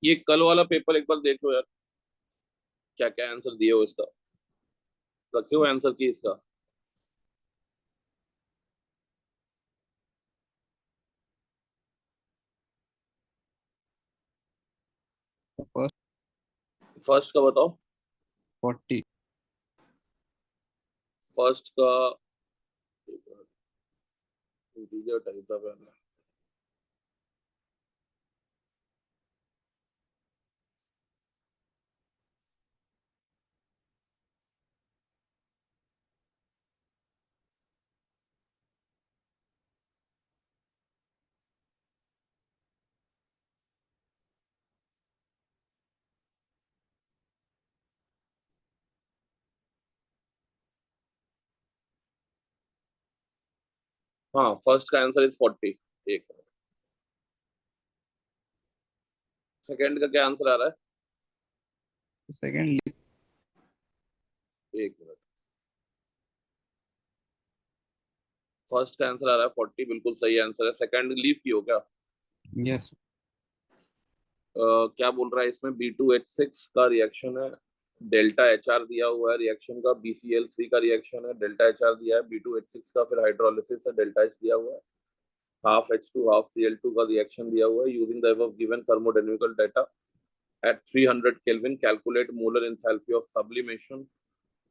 ये कल वाला पेपर एक बार देख लो यार, क्या क्या आंसर दिए हो इसका, रखे हो आंसर की इसका। फर्स्ट फर्स्ट का बताओ। 40। फर्स्ट का इंटीजर टाइप था पहले। हाँ, फर्स्ट का आंसर इज 40। एक मिनट। सेकंड का क्या आंसर आ रहा सेकंड। है? एक मिनट। फर्स्ट का आंसर आ रहा है 40, बिल्कुल सही आंसर है। सेकंड लीव की हो क्या? यस। क्या बोल रहा है इसमें? B2H6 का रिएक्शन है, डेल्टा एच आर दिया हुआ है रिएक्शन का, BCl3 का रिएक्शन है, डेल्टा एच आर दिया है, B2H6 का फिर हाइड्रोलिसिस है, डेल्टा एच दिया हुआ है, हाफ H2 हाफ Cl2 का रिएक्शन दिया हुआ है। Using the above given thermodynamical data at 300 Kelvin calculate molar enthalpy of sublimation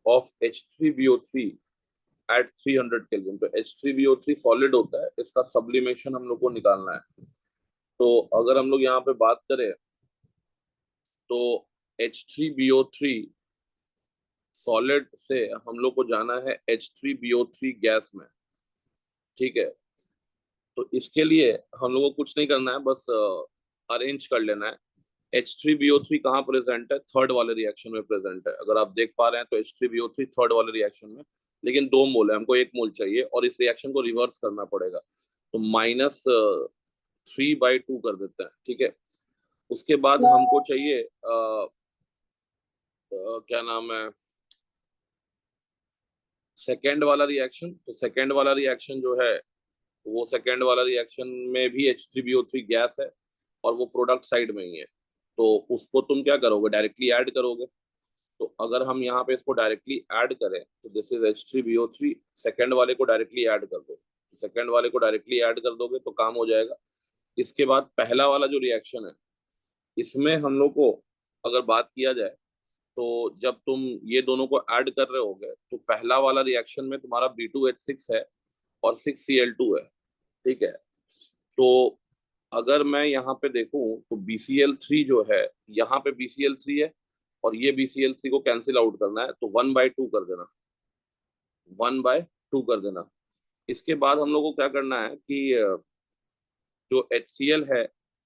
of H3BO3 at 300 Kelvin। तो H3BO3 सॉलिड होता है, इसका सब्लिमेशन हम लोग को निकालना है। तो अगर हम लोग यहाँ पे बात करें तो H3BO3 सॉलिड से हम लोग को जाना है H3BO3 गैस में। ठीक है, तो इसके लिए हम लोग को कुछ नहीं करना है, बस अरेंज कर लेना है। H3BO3 कहाँ प्रेजेंट है? थर्ड वाले रिएक्शन में प्रेजेंट है। अगर आप देख पा रहे हैं तो H3BO3 थर्ड वाले रिएक्शन में, लेकिन 2 मोल है, हमको 1 मोल चाहिए और इस रिएक्शन को रिवर्स करना पड़ेगा। तो -3/2 कर देते हैं। ठीक है, उसके बाद हमको चाहिए क्या नाम है, सेकेंड वाला रिएक्शन। तो सेकेंड वाला रिएक्शन जो है, वो सेकेंड वाला रिएक्शन में भी H3BO3 गैस है और वो प्रोडक्ट साइड में ही है। तो उसको तुम क्या करोगे? डायरेक्टली ऐड करोगे। तो अगर हम यहाँ पे इसको डायरेक्टली ऐड करें तो दिस इज H3BO3, सेकेंड वाले को डायरेक्टली ऐड कर दो। सेकेंड वाले को डायरेक्टली ऐड कर दोगे तो काम हो जाएगा। इसके बाद पहला वाला जो रिएक्शन है, इसमें हम लोग को अगर बात किया जाए तो जब तुम ये दोनों को ऐड कर रहे होगे तो पहला वाला रिएक्शन में तुम्हारा B2H6 है और 6Cl2 है। ठीक है, तो अगर मैं यहाँ पे देखूं तो BCl3 जो है, यहाँ पे BCl3 है और ये BCl3 को कैंसिल आउट करना है, तो 1/2 कर देना। 1/2 कर देना। इसके बाद हम लोग को क्या करना है कि जो HCl है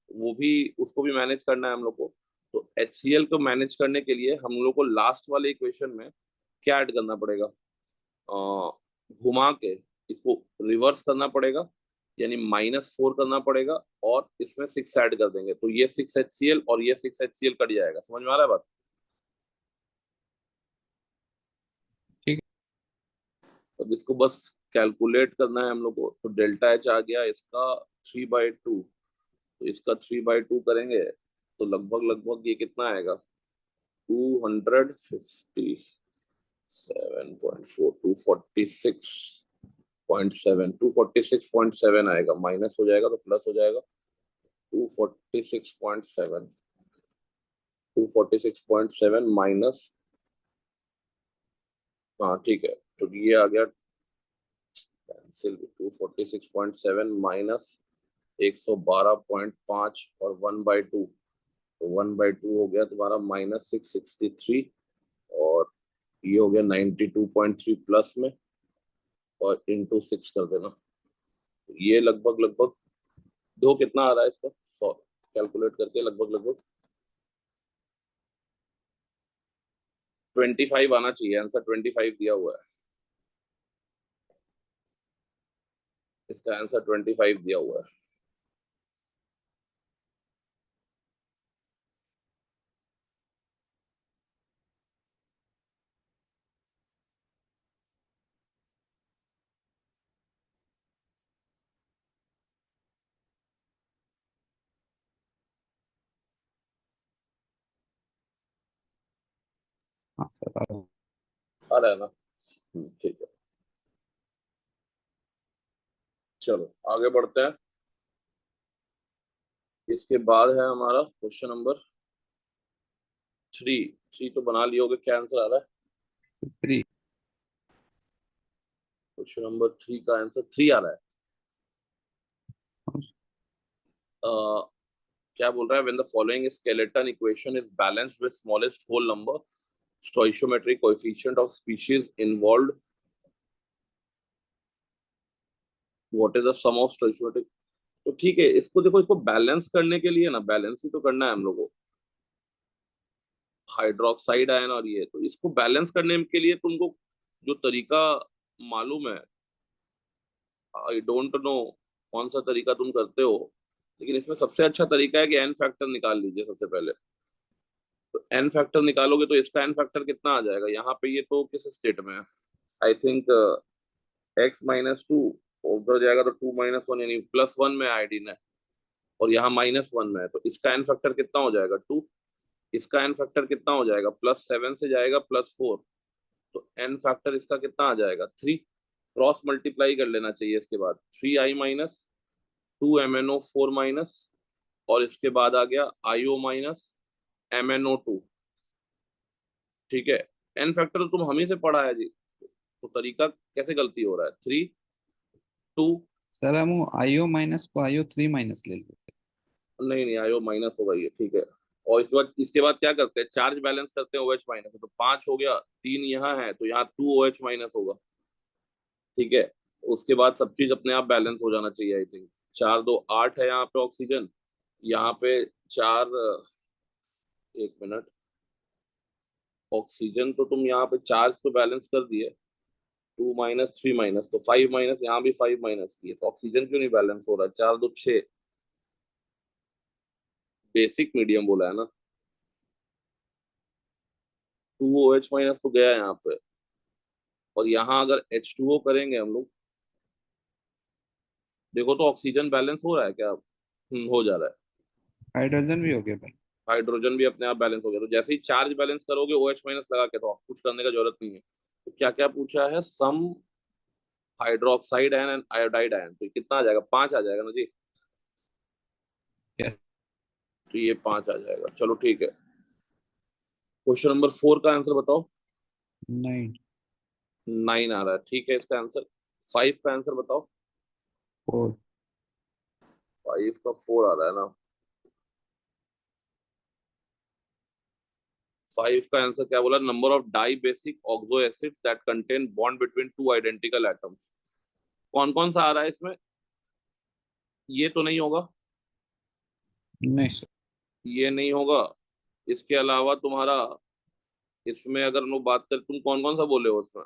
वो भी, उसको भी मैनेज करना है हम लोग को। तो HCl को मैनेज करने के लिए हम लोग को लास्ट वाले इक्वेशन में क्या ऐड करना पड़ेगा? घुमा के इसको रिवर्स करना पड़ेगा, यानी -4 करना पड़ेगा और इसमें 6 ऐड कर देंगे, तो ये 6HCl और ये 6HCl कट जाएगा। समझ में आ रहा है बात? ठीक अब इसको बस कैलकुलेट करना है हम लोग को। तो डेल्टा एच आ गया इसका 3/2। तो इसका 3/2 करेंगे तो लगभग लगभग ये कितना आएगा? 257.4, 246.7, 246.7 आएगा। माइनस हो जाएगा तो प्लस हो जाएगा। 246.7, 246.7 माइनस, हाँ ठीक है, तो ये आ गया कैंसिल। 246.7 माइनस 112.5 और 1/2, तो 1/2 हो गया तुम्हारा -663 और ये हो गया 92.3 प्लस में और इंटू 6 कर देना। तो ये लगभग लगभग दो कितना आ रहा है इसका? 100 कैलकुलेट करके लगभग लगभग 25 आना चाहिए। आंसर 25 दिया हुआ है, इसका आंसर 25 दिया हुआ है। सर आ रहा है ना? ठीक है, चलो आगे बढ़ते हैं। इसके बाद है हमारा क्वेश्चन नंबर 3। 3 तो बना लियोगे, क्या आंसर आ रहा है? 3। क्वेश्चन नंबर 3 का आंसर 3 आ रहा है। क्या बोल रहा है? When the following skeleton equation is balanced with smallest whole number stoichiometric coefficient of species involved, what is the sum of stoichiometric. तो ठीक है, इसको देखो, इसको बैलेंस करने के लिए ना, बैलेंस ही तो करना है हम लोगों को, हाइड्रोक्साइड आयन और ये, तो इसको बैलेंस करने के लिए तुमको जो तरीका मालूम है, आई डोंट नो कौन सा तरीका तुम करते हो, लेकिन इसमें सबसे अच्छा तरीका है कि एन फैक्टर निकाल लीजिए सबसे पहले। तो एन फैक्टर निकालोगे तो इसका एन फैक्टर कितना आ जाएगा? यहाँ पे ये तो किस स्टेट में है, आई थिंक x-2, उधर जाएगा तो 2-1 यानी +1 में आयोडीन है, और यहाँ -1 में है, तो इसका एन फैक्टर कितना हो जाएगा? 2। इसका एन फैक्टर कितना हो जाएगा? +7 से जाएगा +4, तो एन फैक्टर इसका कितना आ जाएगा? 3। क्रॉस मल्टीप्लाई कर लेना चाहिए इसके बाद, 3i माइनस 2MnO4 माइनस, और इसके बाद आ गया IO माइनस MnO2। ठीक है, एन फैक्टर तो तुम हम ही से पढ़ा है जी, तो तरीका कैसे गलती हो रहा है? 3 2। सर हम आईओ माइनस को IO3 माइनस ले लेते नहीं नहीं, आयो माइनस होगा ये, ठीक है। और इसके बाद क्या करते हैं? चार्ज बैलेंस करते हैं, OH माइनस है तो 5 हो गया, 3 यहाँ है तो यहाँ 2OH माइनस होगा। ठीक है, उसके बाद सब चीज अपने आप बैलेंस हो जाना चाहिए, आई थिंक। 4 2 8 है यहाँ पे ऑक्सीजन, यहाँ पे 4, 1 मिनट, ऑक्सीजन तो तुम यहाँ पे चार्ज तो बैलेंस कर दिए, 2 - 3 - तो 5 - यहाँ भी 5 किए, तो ऑक्सीजन क्यों नहीं बैलेंस हो रहा है? 4 2 6, बेसिक मीडियम बोला है ना, 2OH- तो गया यहाँ पे, और यहाँ अगर H2O करेंगे हम लोग, देखो तो ऑक्सीजन बैलेंस हो रहा है क्या? हो जा रहा है। हाइड्रोजन भी हो गया भाई। हाइड्रोजन भी अपने आप बैलेंस हो गया, तो जैसे ही चार्ज बैलेंस करोगे OH- लगा के, तो कुछ करने का जरूरत नहीं है। तो क्या क्या पूछा है? Some hydroxide ion and iodide ion, तो कितना आ जाएगा? 5 आ जाएगा ना जी, यस। तो ये 5 आ जाएगा। चलो ठीक है, क्वेश्चन नंबर 4 का आंसर बताओ। 9 9 आ रहा है, ठीक है। इसका आंसर 5 का आंसर बताओ। 4। 5 का 4 आ रहा है ना? 5 का आंसर क्या बोला? Number of dibasic oxo acid that contain bond between two identical atoms. कौन कौन सा आ रहा है इसमें? ये तो नहीं होगा, नहीं सर। ये नहीं होगा। इसके अलावा तुम्हारा, इसमें अगर हम लोग बात करें, तुम कौन कौन सा बोले हो उसमें?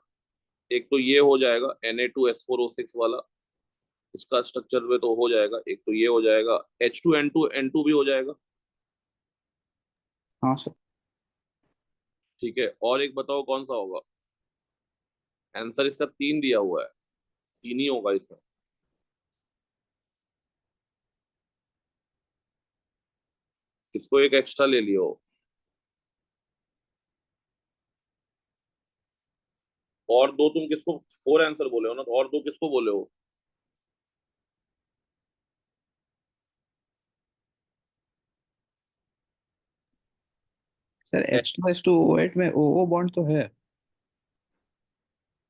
एक तो ये हो जाएगा Na2S4O6 वाला, इसका स्ट्रक्चर में तो हो जाएगा। एक तो ये हो जाएगा, H2N2 भी हो जाएगा। हाँ सर। ठीक है, और एक बताओ कौन सा होगा? आंसर इसका 3 दिया हुआ है, 3 ही होगा इसमें। इसको एक एक्स्ट्रा ले लियो। और दो तुम किसको 4 आंसर बोले हो ना, तो और दो किसको बोले हो? सर H2SO8 में OO बॉन्ड तो है।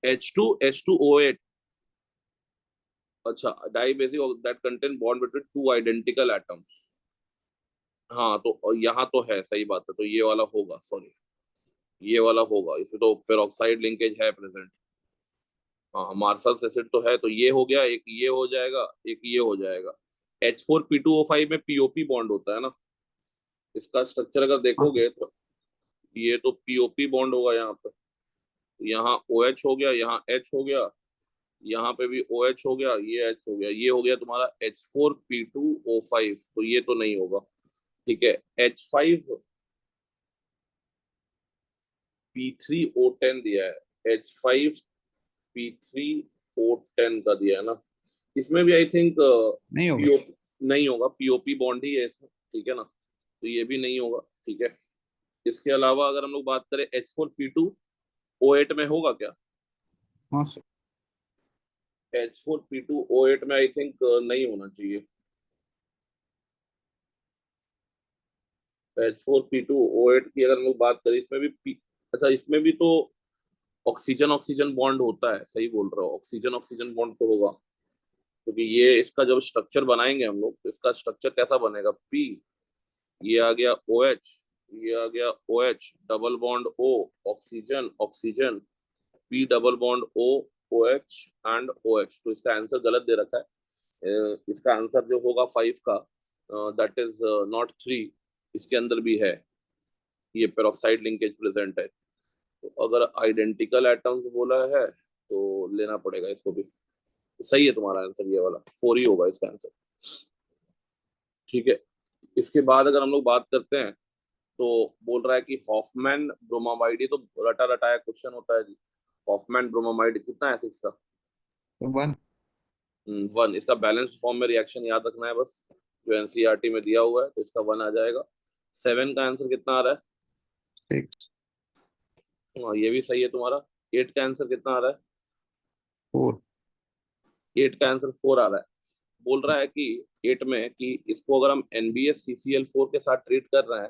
H2H2O8, अच्छा, dibasic that contain bond between two identical atoms. हाँ, तो यहाँ तो है, सही बात है, तो ये वाला होगा, सॉरी, ये वाला होगा। इसमें तो पेरोक्साइड लिंकेज है प्रेजेंट। हाँ, मार्शल्स एसिड तो है, तो ये हो गया, एक ये हो जाएगा, एक ये हो जाएगा। H4P2O5 में POP बॉन्ड होता है ना, इसका स्ट्रक्चर अगर हाँ सर। देखोगे तो ये तो POP बॉन्ड होगा यहाँ पे। यहाँ OH हो गया, यहाँ H हो गया, यहाँ पे भी OH हो गया, ये H हो गया, ये हो गया तुम्हारा H4P2O5, तो ये तो नहीं होगा। ठीक है, H5P3O10 दिया है, H5P3O10 का दिया है ना, इसमें भी आई थिंक नहीं होगा। पीओ नहीं होगा, POP बॉन्ड ही है इसमें, ठीक है ना, तो ये भी नहीं होगा। ठीक है, इसके अलावा अगर हम लोग बात करें H4P2O8 में होगा क्या? हाँ सर। H4P2O8 में आई थिंक नहीं होना चाहिए। H4P2O8 की अगर हम लोग बात करें, इसमें भी अच्छा, इसमें भी तो ऑक्सीजन ऑक्सीजन बॉन्ड होता है, सही बोल रहा हो, ऑक्सीजन ऑक्सीजन बॉन्ड तो होगा, क्योंकि ये इसका जब स्ट्रक्चर बनाएंगे हम लोग तो इसका स्ट्रक्चर कैसा बनेगा? पी, ये आ गया OH, ये आ गया OH, double bond O, oxygen oxygen, P double bond O, OH and OH। तो इसका आंसर गलत दे रखा है। इसका आंसर जो होगा 5 का, दैट इज नॉट 3, इसके अंदर भी है, ये पेरोक्साइड लिंकेज प्रेजेंट है। तो अगर आइडेंटिकल एटम्स बोला है तो लेना पड़ेगा इसको भी। तो सही है तुम्हारा आंसर, ये वाला 4 ही होगा इसका आंसर। ठीक है, इसके बाद अगर हम लोग बात करते हैं तो बोल रहा है कि हॉफमैन ब्रोमामाइड, ये तो रटा रटाया क्वेश्चन होता है जी। हॉफमैन ब्रोमामाइड कितना है 6 का? तो 1। 1। इसका बैलेंस्ड फॉर्म में रिएक्शन याद रखना है बस, जो एनसीईआरटी में दिया हुआ है, तो इसका 1 आ जाएगा। 7 का आंसर कितना आ रहा है? 6। हाँ, ये भी सही है तुम्हारा। 8 का आंसर कितना आ रहा है? 4। 8 का आंसर 4 आ रहा है। बोल रहा है कि 8 में कि इसको अगर हम NbSCCl4 के साथ ट्रीट कर रहे हैं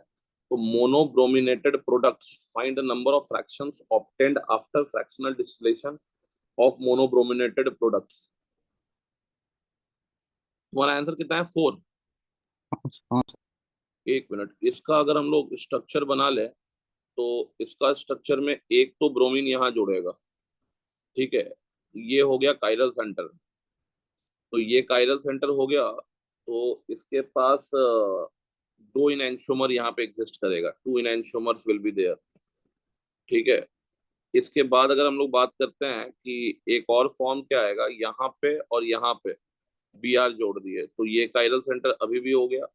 तो monobrominated products, find the number of fractions obtained after fractional distillation of monobrominated products. तुम्हारा आंसर कितना है? 4। हाँ सर। 1 मिनट, इसका अगर हम लोग स्ट्रक्चर बना ले तो इसका स्ट्रक्चर में एक तो ब्रोमीन यहाँ जुड़ेगा, ठीक है, ये हो गया काइरल सेंटर। तो ये काइरल सेंटर हो गया, तो इसके पास 2 इनैंशोमर यहाँ पे एग्जिस्ट करेगा, 2 इनैंशोमर्स विल बी देयर। ठीक है, इसके बाद अगर हम लोग बात करते हैं कि एक और फॉर्म क्या आएगा, यहाँ पे और यहाँ पे Br जोड़ दिए तो ये काइरल सेंटर अभी भी हो गया,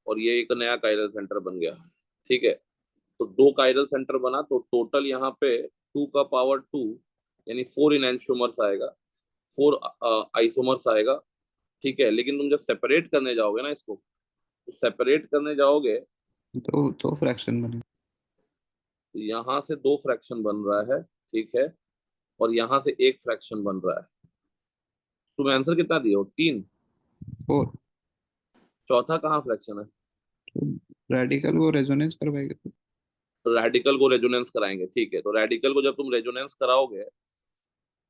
और ये एक नया काइरल सेंटर बन गया। ठीक है, तो 2 काइरल सेंटर बना, तो टोटल यहाँ पे 2 का पावर 2 यानी 4 इनैंशोमर्स आएगा, 4 आइसोमर्स आएगा। ठीक है, लेकिन तुम जब सेपरेट करने जाओगे ना इसको, तो सेपरेट करने जाओगे तो फ्रैक्शन बने। तो यहाँ से 2 फ्रैक्शन बन रहा है, ठीक है, और यहाँ से 1 फ्रैक्शन बन रहा है। तुम आंसर कितना दिए हो? 3। 4। चौथा कहाँ फ्रैक्शन है? तो रेडिकल को रेजोनेंस करवाएगा तो। तो रेडिकल को रेजोनेंस कराएंगे, ठीक है, तो रेडिकल को जब तुम रेजोनेंस कराओगे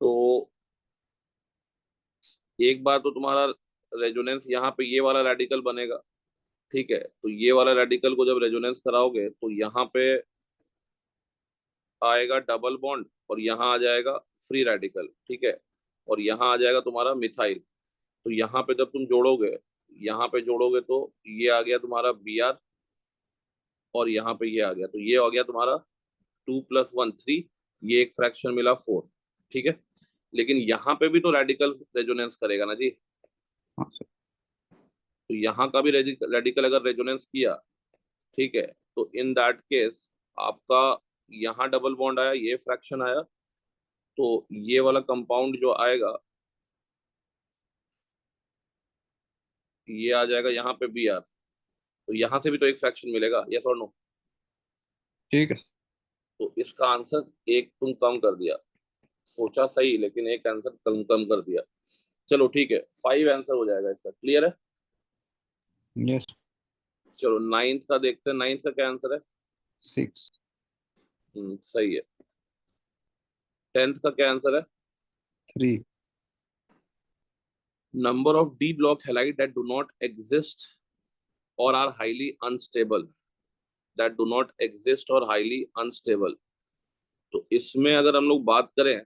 तो एक बार तो तुम्हारा रेजोनेंस यहाँ पे ये वाला रेडिकल बनेगा। ठीक है, तो ये वाला रेडिकल को जब रेजोनेंस कराओगे तो यहाँ पे आएगा डबल बॉन्ड, और यहाँ आ जाएगा फ्री रेडिकल। ठीक है, और यहाँ आ जाएगा तुम्हारा मिथाइल। तो यहाँ पे जब तुम जोड़ोगे, यहाँ पे जोड़ोगे तो ये आ गया तुम्हारा Br, और यहाँ पे ये आ गया, तो ये हो गया तुम्हारा 2 + 1 3, ये एक फ्रैक्शन मिला 4। ठीक है, लेकिन यहाँ पे भी तो रेडिकल रेजोनेंस करेगा ना जी। हाँ सर। तो यहाँ का भी रेडिकल अगर रेजोनेंस किया, ठीक है, तो इन दैट केस आपका यहाँ डबल बॉन्ड आया, ये फ्रैक्शन आया, तो ये वाला कंपाउंड जो आएगा ये आ जाएगा यहाँ पे Br, तो यहाँ से भी तो एक फ्रैक्शन मिलेगा, यस और नो? ठीक है। तो इसका आंसर एक तुम कम कर दिया, सोचा सही लेकिन एक आंसर कम कम कर दिया। चलो ठीक है, 5 आंसर हो जाएगा इसका, क्लियर है? यस। चलो नाइन्थ का देखते हैं, नाइन्थ का क्या आंसर है? 6। सही है। 10th का क्या आंसर है? 3। Number of D block halide that do not exist और are highly unstable, that do not exist और हाईली अनस्टेबल। तो इसमें अगर हम लोग बात करें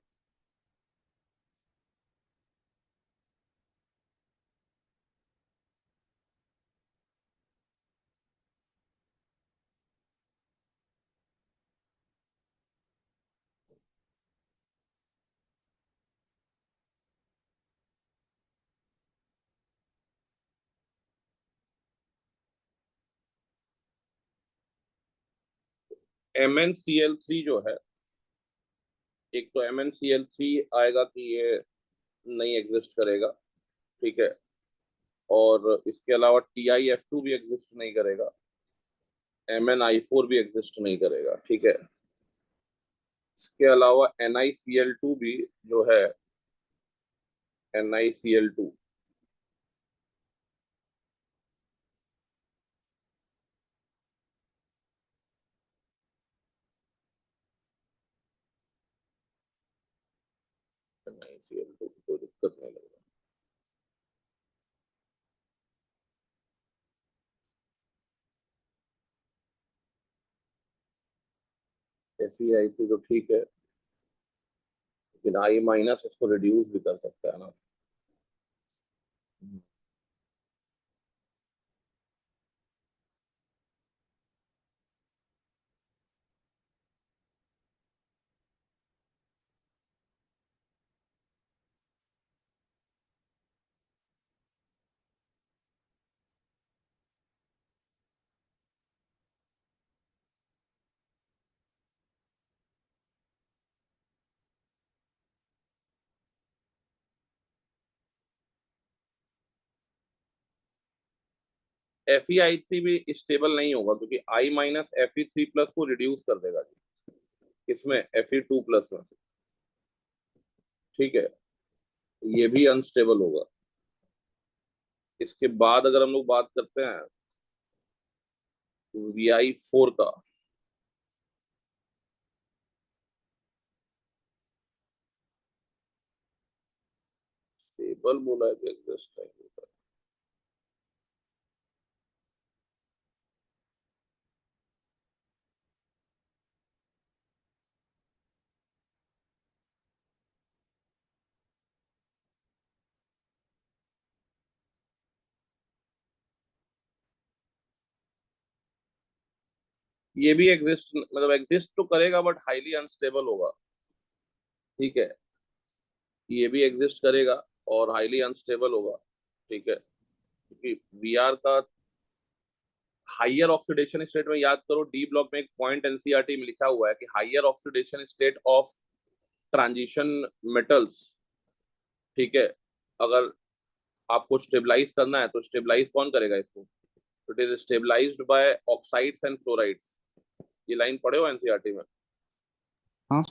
MnCl3 जो है, एक तो MnCl3 आएगा कि ये नहीं एग्जिस्ट करेगा, ठीक है, और इसके अलावा TiF2 भी एग्जिस्ट नहीं करेगा। MnI4 भी एग्जिस्ट नहीं करेगा, ठीक है। इसके अलावा NiCl2 भी जो है, NiCl2 NiCl2 कोई दिक्कत नहीं लगेगा। FeI3 तो ठीक है, लेकिन I- इसको रिड्यूस भी कर सकता है ना। FeI3 भी स्टेबल नहीं होगा, क्योंकि I- Fe3+ को रिड्यूस कर देगा जी, इसमें Fe2+ में, ठीक है। ये भी अनस्टेबल होगा। इसके बाद अगर हम लोग बात करते हैं VI4 का, स्टेबल बोला है कि एग्जिस्ट नहीं होता। ये भी एग्जिस्ट, मतलब एग्जिस्ट तो करेगा बट हाईली अनस्टेबल होगा, ठीक है। ये भी एग्जिस्ट करेगा और हाईली अनस्टेबल होगा, ठीक है, क्योंकि VR का हाइयर ऑक्सीडेशन स्टेट में, याद करो डी ब्लॉक में एक पॉइंट एनसीईआरटी में लिखा हुआ है कि higher oxidation state of transition metals, ठीक है। अगर आपको स्टेबलाइज करना है तो स्टेबलाइज कौन करेगा इसको? It is stabilized by oxides and fluorides. ये लाइन पढ़े हो एनसीईआरटी में? हाँ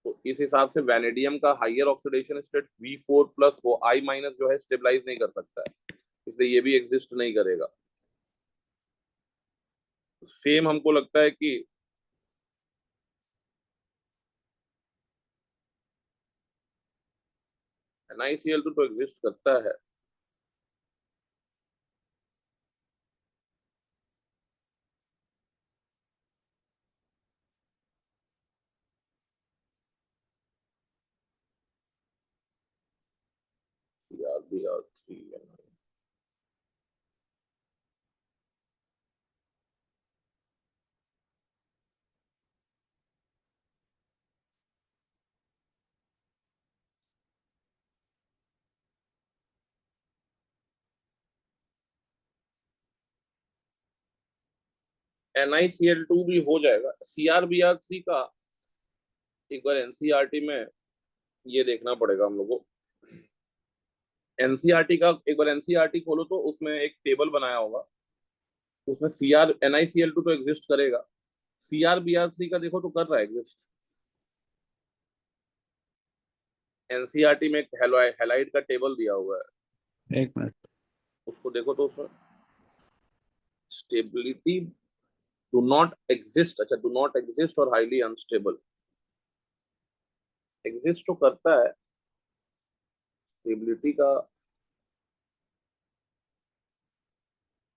तो इस हिसाब से वैनेडियम का हाइयर ऑक्सीडेशन स्टेट V4+ को I- जो है स्टेबलाइज नहीं कर सकता है, इसलिए ये भी एग्जिस्ट नहीं करेगा। सेम हमको लगता है कि NiCl2 तो एग्जिस्ट करता है। CrBr3 NiCl2 भी हो जाएगा। CrBr3 का एक बार एनसीईआरटी में ये देखना पड़ेगा हम लोग को। एनसीईआरटी का एक बार एनसीईआरटी खोलो तो उसमें एक टेबल बनाया होगा, उसमें NiCl2 तो एग्जिस्ट करेगा। CrBr3 का देखो तो कर रहा है एग्जिस्ट। एनसीईआरटी में एक हैलाइड का टेबल दिया हुआ है, एक मिनट। उसको देखो तो उसमें स्टेबिलिटी डू नॉट एग्जिस्ट, अच्छा डू नॉट एग्जिस्ट और हाईली अनस्टेबल, एग्जिस्ट तो करता है। स्टेबिलिटी का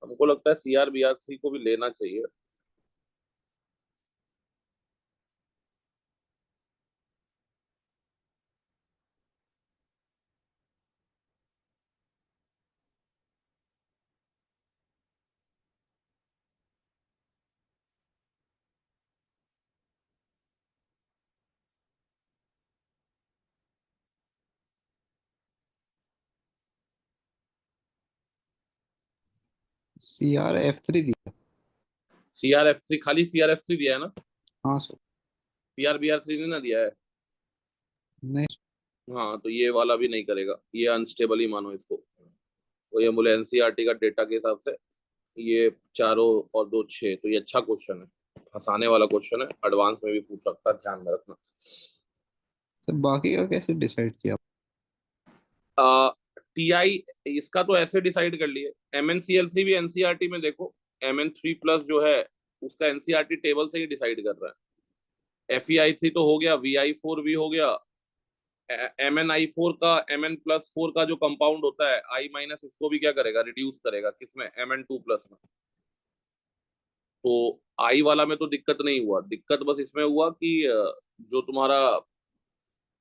हमको लगता है CrBr3 को भी लेना चाहिए। CrF3 दिया। CrF3, खाली CrF3 दिया है ना? हाँ सर। CrBr3 ने ना दिया है? नहीं। हाँ, तो ये वाला भी नहीं करेगा, ये अनस्टेबल ही मानो इसको। तो ये बोले एनसीईआरटी का डेटा के हिसाब से ये चारों और दो 6, तो ये अच्छा क्वेश्चन है, फंसाने वाला क्वेश्चन है, एडवांस में भी पूछ सकता है, ध्यान में रखना। तो बाकी का कैसे डिसाइड किया? टीआई, इसका तो ऐसे डिसाइड कर लिए, MnCl3 भी एनसीईआरटी में देखो, Mn3+ जो है उसका एनसीईआरटी टेबल से ही डिसाइड कर रहा है। FeI3 तो हो गया, Vi4 भी हो गया, MnI4 का, Mn+4 का जो कंपाउंड होता है I- इसको भी क्या करेगा, रिड्यूस करेगा किसमें, Mn2+ में। तो आई वाला में तो दिक्कत नहीं हुआ, दिक्कत बस इसमें हुआ कि जो तुम्हारा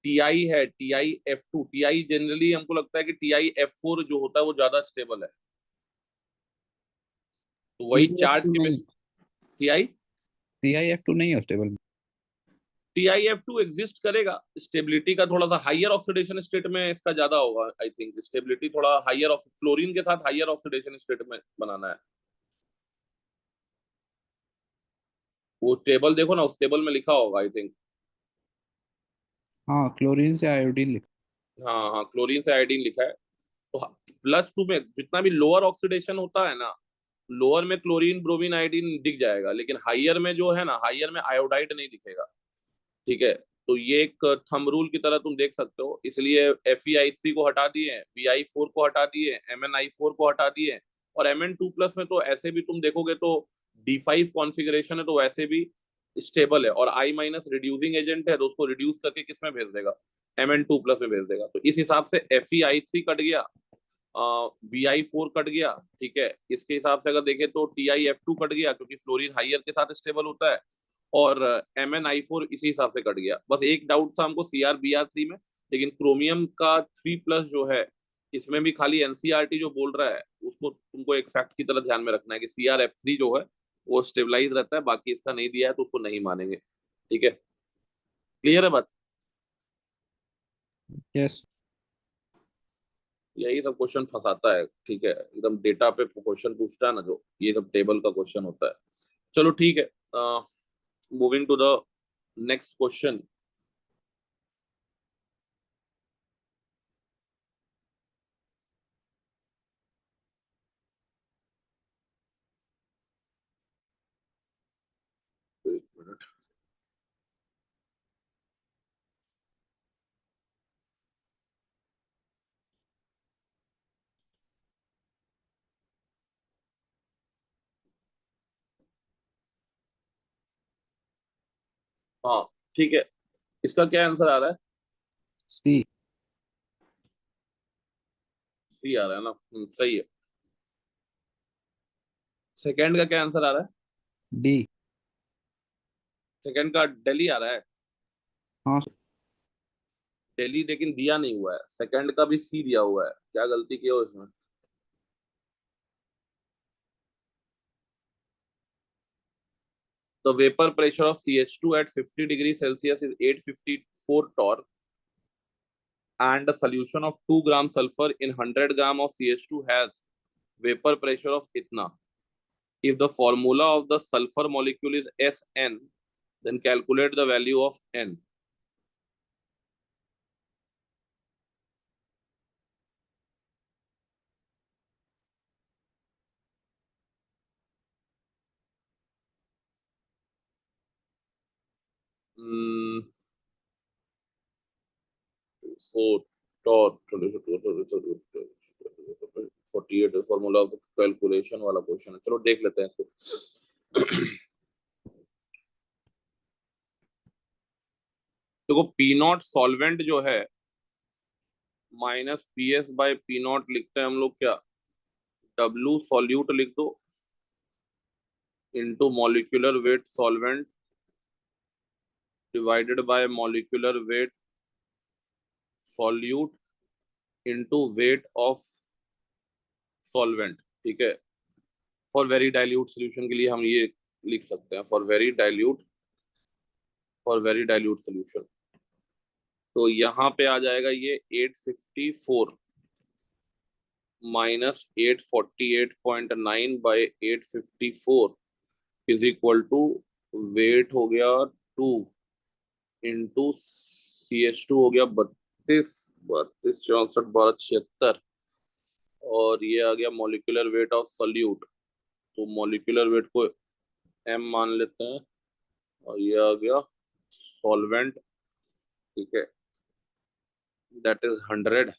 टीआई है, TiF2, टीआई जनरली हमको लगता है कि TiF4 जो होता है वो ज्यादा स्टेबल है, तो वही चार्ट TiF2 के नहीं, बेस। टीआई TiF2 नहीं है स्टेबल। TiF2 एग्जिस्ट करेगा, स्टेबिलिटी का थोड़ा सा हाइयर ऑक्सीडेशन स्टेट में इसका ज्यादा होगा, आई थिंक स्टेबिलिटी थोड़ा हाइयर, फ्लोरीन के साथ हाइयर ऑक्सीडेशन स्टेट में बनाना है। वो टेबल देखो ना, उस टेबल में लिखा होगा आई थिंक। हाँ, क्लोरीन से आयोडीन लिखा। हाँ हाँ, क्लोरीन से आयोडीन लिखा है। तो +2 में जितना भी लोअर ऑक्सीडेशन होता है ना, लोअर में क्लोरीन ब्रोमीन आयोडीन दिख जाएगा, लेकिन हाइयर में जो है ना, हाइयर में आयोडाइड नहीं दिखेगा। ठीक है, तो ये एक थंब रूल की तरह तुम देख सकते हो, इसलिए FeI3 को हटा दिए, Vi4 को हटा दिए, MnI4 को हटा दिए, और Mn2+ में तो ऐसे भी तुम देखोगे तो D5 कॉन्फ़िगरेशन है, तो वैसे भी स्टेबल है, और I- रिड्यूसिंग एजेंट है, तो उसको रिड्यूस करके किस में भेज देगा, Mn2+ में भेज देगा। तो इस हिसाब से FeI3 कट गया, Vi4 कट गया। ठीक है, इसके हिसाब से अगर देखें तो TiF2 कट गया, क्योंकि फ्लोरीन हाइयर के साथ स्टेबल होता है, और MnI4 इसी हिसाब से कट गया। बस एक डाउट था हमको CrBr3 में, लेकिन क्रोमियम का 3+ जो है, इसमें भी खाली एनसीईआरटी जो बोल रहा है, उसको तुमको एक फैक्ट की तरह ध्यान में रखना है कि CrF3 जो है वो स्टेबलाइज रहता है, बाकी इसका नहीं दिया है तो उसको नहीं मानेंगे। ठीक है, क्लियर है बात? यस। यही सब क्वेश्चन फंसाता है, ठीक है, एकदम डेटा पे क्वेश्चन पूछता है ना, जो ये सब टेबल का क्वेश्चन होता है। चलो ठीक है, moving to the next question. एक मिनट। हाँ ठीक है, इसका क्या आंसर आ रहा है? सी। सी आ रहा है ना, सही है। सेकंड का क्या आंसर आ रहा है? डी। सेकंड का दिल्ली आ रहा है। हाँ। दिल्ली लेकिन दिया नहीं हुआ है, सेकंड का भी सी दिया हुआ है, क्या गलती की हो इसमें? The vapor pressure of CH2 at 50 degrees Celsius is 854 torr, and a solution of 2 gram sulfur in 100 gram of CH2 has vapor pressure of itna. If the formula of the sulfur molecule is Sn, then calculate the value of N. Mm, 4 torr 48 formula of calculation वाला question है, चलो देख लेते हैं इसको। देखो P not solvent जो है, -PS/P0 लिखते हैं हम लोग क्या, W सॉल्यूट लिख दो, into molecular weight solvent divided by molecular weight solute into weight of solvent. ठीक है, फॉर वेरी डाइल्यूट सोल्यूशन के लिए हम ये लिख सकते हैं, फॉर वेरी डाइल्यूट सोल्यूशन। तो यहाँ पे आ जाएगा ये 854 -848.9/854 इज इक्वल टू, वेट हो गया 2 इंटू CH2 हो गया 32, 32 64 12 76, और ये आ गया मॉलिक्यूलर वेट ऑफ सोल्यूट, तो मॉलिक्यूलर वेट को m मान लेते हैं और ये आ गया सॉल्वेंट, ठीक है, that is 100,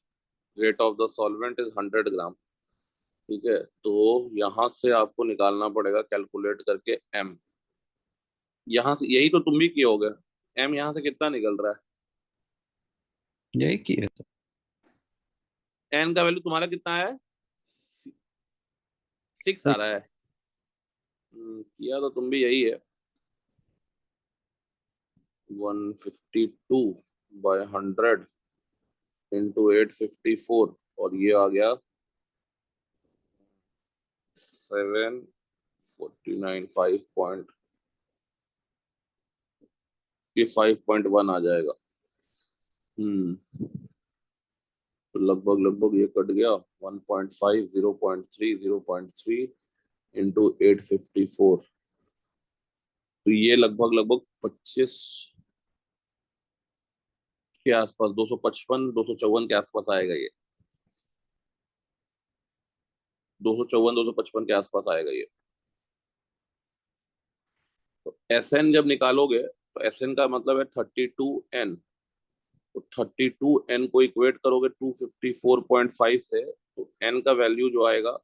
rate of the solvent is 100 ग्राम, ठीक है। तो यहाँ से आपको निकालना पड़ेगा कैलकुलेट करके m, यहाँ से यही तो तुम भी किए होगे, m यहाँ से कितना निकल रहा यही किया तो। है, n का वैल्यू तुम्हारा कितना है, 6 आ रहा है। 6। किया तो तुम भी यही है, 152/100 इंटू 854, और ये आ गया 749, 5.1 आ जाएगा। तो लगभग लगभग ये कट गया 1.5, 0.3, 0.3 इंटू 854, तो ये लगभग लगभग 25 के आसपास, 255, 254 के आसपास आएगा ये, 254, 255 के आसपास आएगा ये। तो एस एन जब निकालोगे तो एस एन का मतलब है 32n, तो 32n को इक्वेट करोगे 254.5 से, तो n का वैल्यू जो आएगा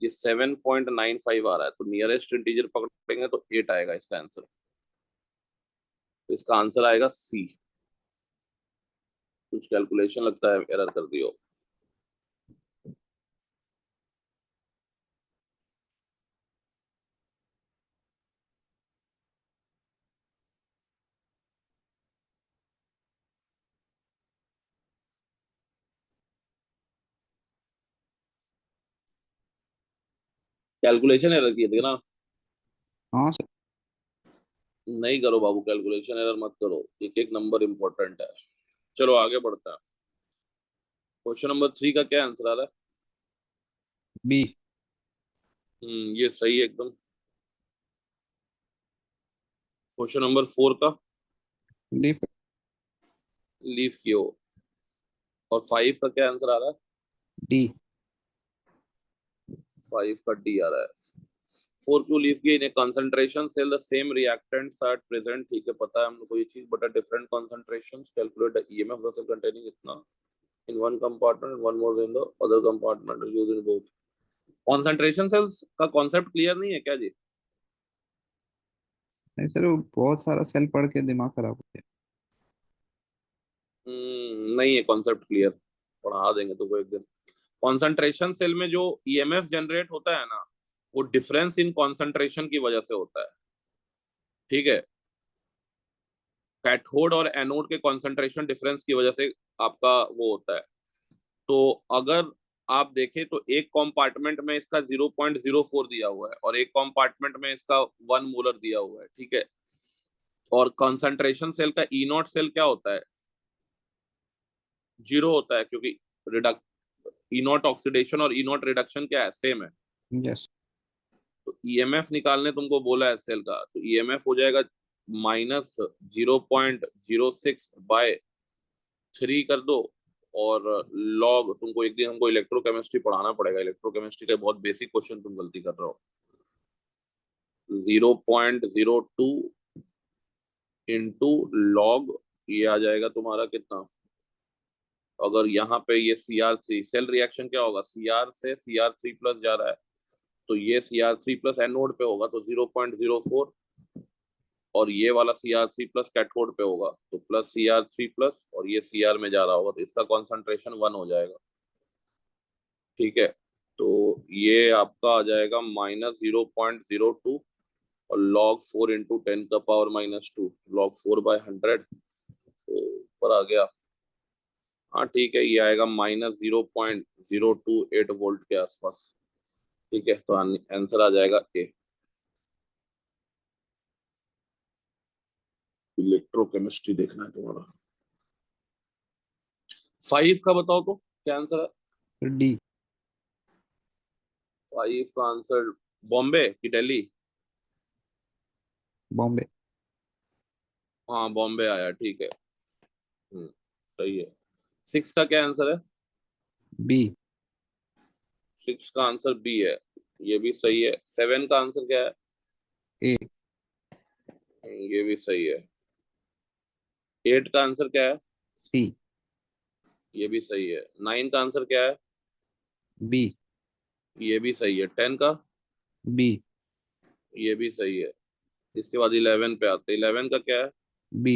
ये 7.95 आ रहा है, तो नियरेस्ट इंटीजर पकड़ेंगे तो 8 आएगा इसका आंसर, तो इसका आंसर आएगा सी। कुछ कैलकुलेशन लगता है एरर कर दियो। कैलकुलेशन एरर किए थे ना, हाँ सर। नहीं करो बाबू, कैलकुलेशन एरर मत करो, एक एक नंबर इंपॉर्टेंट है। चलो आगे बढ़ते हैं। क्वेश्चन नंबर 3 का क्या आंसर आ रहा है? बी। ये सही है एकदम। क्वेश्चन नंबर 4 का लीफ। लीव की हो, और 5 का क्या आंसर आ रहा है? डी। 5 का डी आ रहा है। 4 क्यों लीव की? In concentration cell the same reactants are present, ठीक है, पता है हम लोग को ये चीज, but at different concentrations calculate the EMF vessel containing इतना in one compartment and one more in the other compartment is used in both। concentration cells का कॉन्सेप्ट क्लियर नहीं है क्या जी? नहीं सर, वो बहुत सारा सेल पढ़ के दिमाग खराब हो गया। नहीं है कॉन्सेप्ट क्लियर, पढ़ा देंगे तो एक दिन। कॉन्सेंट्रेशन सेल में जो ईएमएफ जनरेट होता है ना, वो डिफरेंस इन कॉन्सेंट्रेशन की वजह से होता है, ठीक है। कैथोड और एनोड के कॉन्सेंट्रेशन डिफरेंस की वजह से आपका वो होता है। तो अगर आप देखें तो एक कंपार्टमेंट में इसका 0.04 दिया हुआ है और एक कंपार्टमेंट में इसका 1 मोलर दिया हुआ है, ठीक है। और कंसंट्रेशन सेल का ई नॉट सेल क्या होता है? 0 होता है, क्योंकि रिडक्ट ई नॉट ऑक्सीडेशन और ई नॉट रिडक्शन क्या है, सेम है। यस। तो ईएमएफ निकालने तुमको बोला है सेल का, तो ईएमएफ हो जाएगा -0.06/3 कर दो, और लॉग, तुमको एक दिन हमको इलेक्ट्रोकेमिस्ट्री पढ़ाना पड़ेगा, इलेक्ट्रोकेमिस्ट्री का बहुत बेसिक क्वेश्चन तुम गलती कर रहे हो। 0.02 इंटू लॉग, ये आ जाएगा तुम्हारा कितना, अगर यहाँ पे ये CR3 सेल रिएक्शन क्या होगा, CR से CR3+ जा रहा है, तो ये CR3+ एनोड पे होगा तो 0.04, और ये वाला CR3+ कैथोड पे होगा तो प्लस CR3+, और ये CR में जा रहा होगा तो इसका कॉन्सेंट्रेशन 1 हो जाएगा, ठीक है। तो ये आपका आ जाएगा -0.02, और log 4 इंटू 10⁻⁻², log 4/100, तो ऊपर आ गया। हाँ ठीक है, ये आएगा -0.028 वोल्ट के आसपास, ठीक है। तो आंसर आ जाएगा ए। इलेक्ट्रोकेमिस्ट्री देखना है तुम्हारा। 5 का बताओ तो क्या आंसर है? डी। 5 का आंसर बॉम्बे की दिल्ली? बॉम्बे। हाँ बॉम्बे आया, ठीक है। सही है। 6 का क्या आंसर है? बी। 6 का आंसर बी है। ये भी सही है। 7 का आंसर क्या है? ए। ये भी सही है। 8 का आंसर क्या है? सी। ये भी सही है। 9 का आंसर क्या है? बी। ये भी सही है। 10 का? बी। ये भी सही है। इसके बाद 11 पे आते हैं। 11 का क्या है? बी।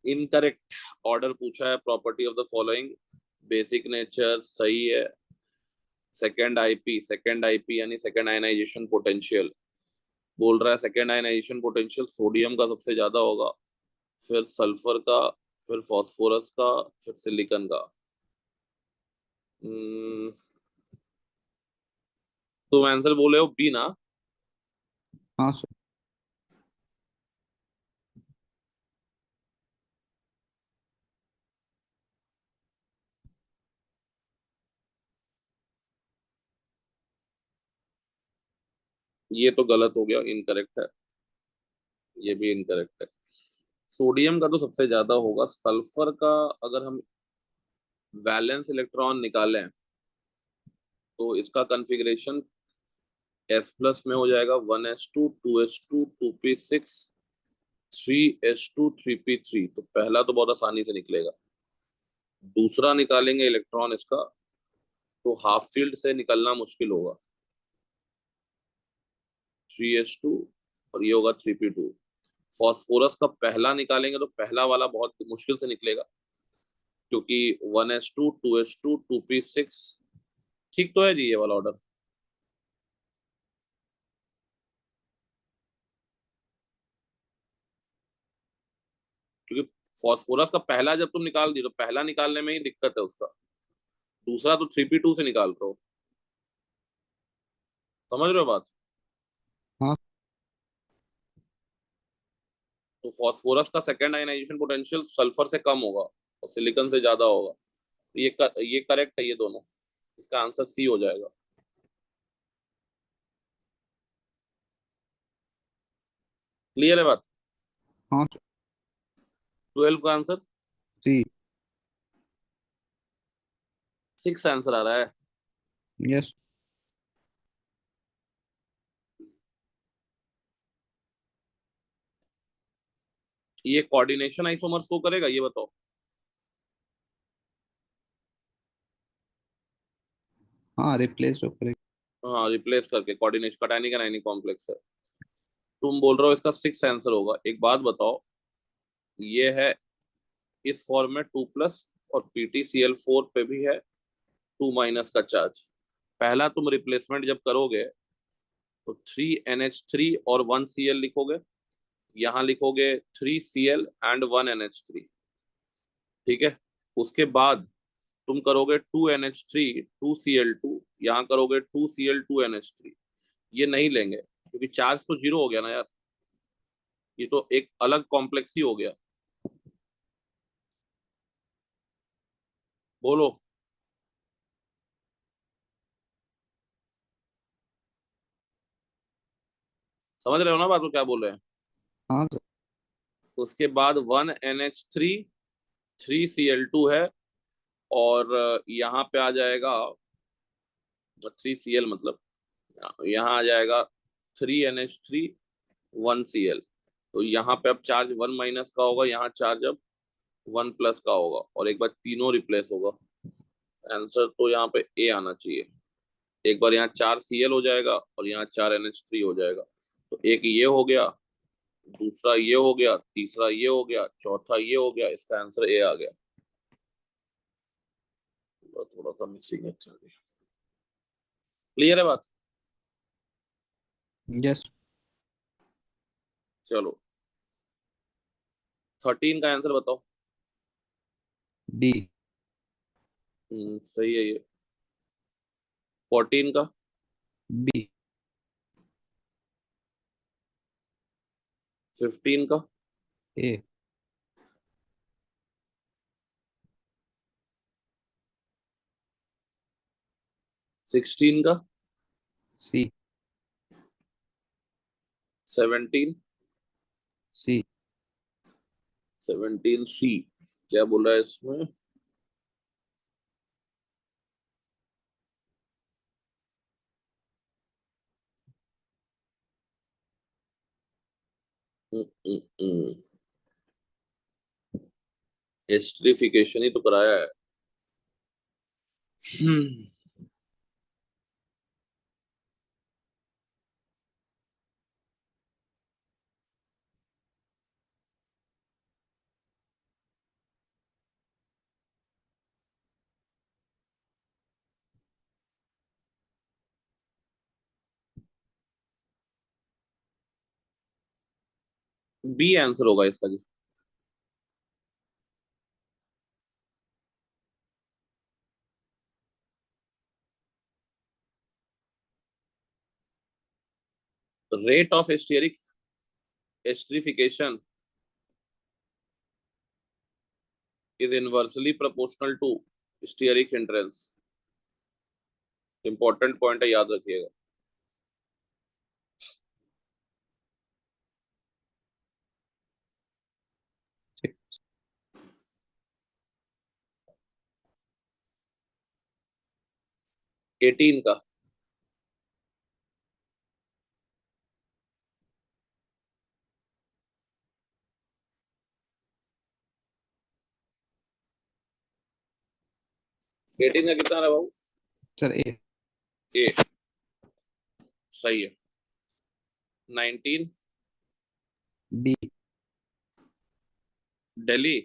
इनकरेक्ट ऑर्डर पूछा है। Property of the following. Basic nature सही है। सेकेंड आईपी यानी सेकेंड आयनाइजेशन पोटेंशियल बोल रहा है। सेकेंड आयनाइजेशन पोटेंशियल सोडियम का सबसे ज्यादा होगा, फिर सल्फर का, फिर फास्फोरस का, फिर सिलिकॉन का। हम्म, तुम आंसर बोले हो बी ना? हाँ सर। ये तो गलत हो गया, इनकरेक्ट है। ये भी इनकरेक्ट है। सोडियम का तो सबसे ज्यादा होगा। सल्फर का अगर हम वैलेंस इलेक्ट्रॉन निकालें तो इसका कॉन्फ़िगरेशन S+ में हो जाएगा। 1s2 2s2 2p6 3s2 3p3। तो पहला तो बहुत आसानी से निकलेगा। दूसरा निकालेंगे इलेक्ट्रॉन इसका तो हाफ फील्ड से निकलना मुश्किल होगा। 3s2 और ये होगा 3p2। फॉस्फोरस का पहला निकालेंगे तो पहला वाला बहुत मुश्किल से निकलेगा, क्योंकि 1s2 2s2 2p6। ठीक तो है जी ये वाला ऑर्डर? क्योंकि फॉस्फोरस का पहला जब तुम निकाल दी तो पहला निकालने में ही दिक्कत है उसका। दूसरा तो 3p2 से निकाल रहे हो। समझ रहे हो बात? हाँ। तो फॉस्फोरस का सेकेंड आयनाइजेशन पोटेंशियल सल्फर से कम होगा और सिलिकॉन से ज्यादा होगा। तो ये करेक्ट है ये दोनों। इसका आंसर सी हो जाएगा। क्लियर है बात? हाँ सर। 12 का आंसर? सी। 6 आंसर आ रहा है। यस। ये कोऑर्डिनेशन आइसोमर शो करेगा ये बताओ? हाँ, रिप्लेस हो करेक्ट। हाँ, रिप्लेस करके कोऑर्डिनेशन कटायनिक एनायनिक कॉम्प्लेक्स है। तुम बोल रहे हो इसका 6 आंसर होगा। एक बात बताओ, ये है इस फॉर्म में 2+ और PtCl4 पे भी है 2- का चार्ज। पहला तुम रिप्लेसमेंट जब करोगे तो 3NH3 और 1Cl लिखोगे। यहाँ लिखोगे 3Cl एंड 1NH3। ठीक है। उसके बाद तुम करोगे 2NH3 2Cl2, यहाँ करोगे 2Cl2NH3। ये नहीं लेंगे क्योंकि चार्ज तो जीरो हो गया ना यार। ये तो एक अलग कॉम्प्लेक्स ही हो गया। बोलो। समझ रहे हो ना बात को क्या बोल रहे हैं? हाँ सर। उसके बाद 1NH3 3Cl2 है। और यहाँ पे आ जाएगा 3Cl, मतलब यहाँ आ जाएगा 3NH3 1Cl। तो यहाँ पे अब चार्ज 1- का होगा, यहाँ चार्ज अब 1+ का होगा, और एक बार तीनों रिप्लेस होगा। आंसर तो यहाँ पे ए आना चाहिए। एक बार यहाँ 4Cl हो जाएगा और यहाँ 4NH3 हो जाएगा। तो एक ये हो गया, दूसरा ये हो गया, तीसरा ये हो गया, चौथा ये हो गया। इसका आंसर ए आ गया। थोड़ा सा मिसिंग है। क्लियर है बात? यस। चलो, 13 का आंसर बताओ। डी। सही है ये। 14 का? बी। 15 का? ए। 16 का? सी। 17? सी। 17C। क्या बोला है इसमें? एस्ट्रिफिकेशन ही तो कराया है। हम्म। बी आंसर होगा इसका जी। Rate of steric esterification is inversely proportional to steric hindrance। Important point है, याद रखिएगा। ठीक। 18 का। एटीन का कितना रहा बाबू? सर ए। ए। सही है। 19 बी। दिल्ली।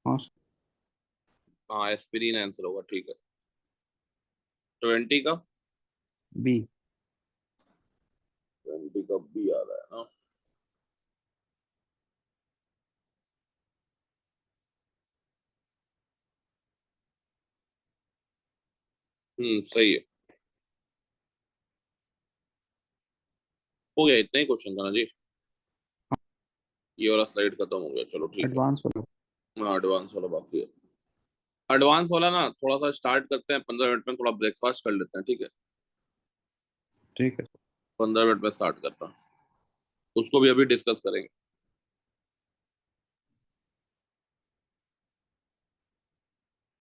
हाँ हाँ एस्पिरिन आंसर होगा, ठीक है। 20 का। बी। 20 का बी आ रहा है ना। सही है। हो गया, इतना ही क्वेश्चन था ना जी। ये वाला स्लाइड खत्म हो गया, चलो ठीक है। एडवांस वाला। हाँ एडवांस वाला बाकी है। एडवांस वाला ना थोड़ा सा स्टार्ट करते हैं 15 मिनट में, थोड़ा ब्रेकफास्ट कर लेते हैं, ठीक है। ठीक है। 15 मिनट में स्टार्ट करता हूँ, उसको भी अभी डिस्कस करेंगे।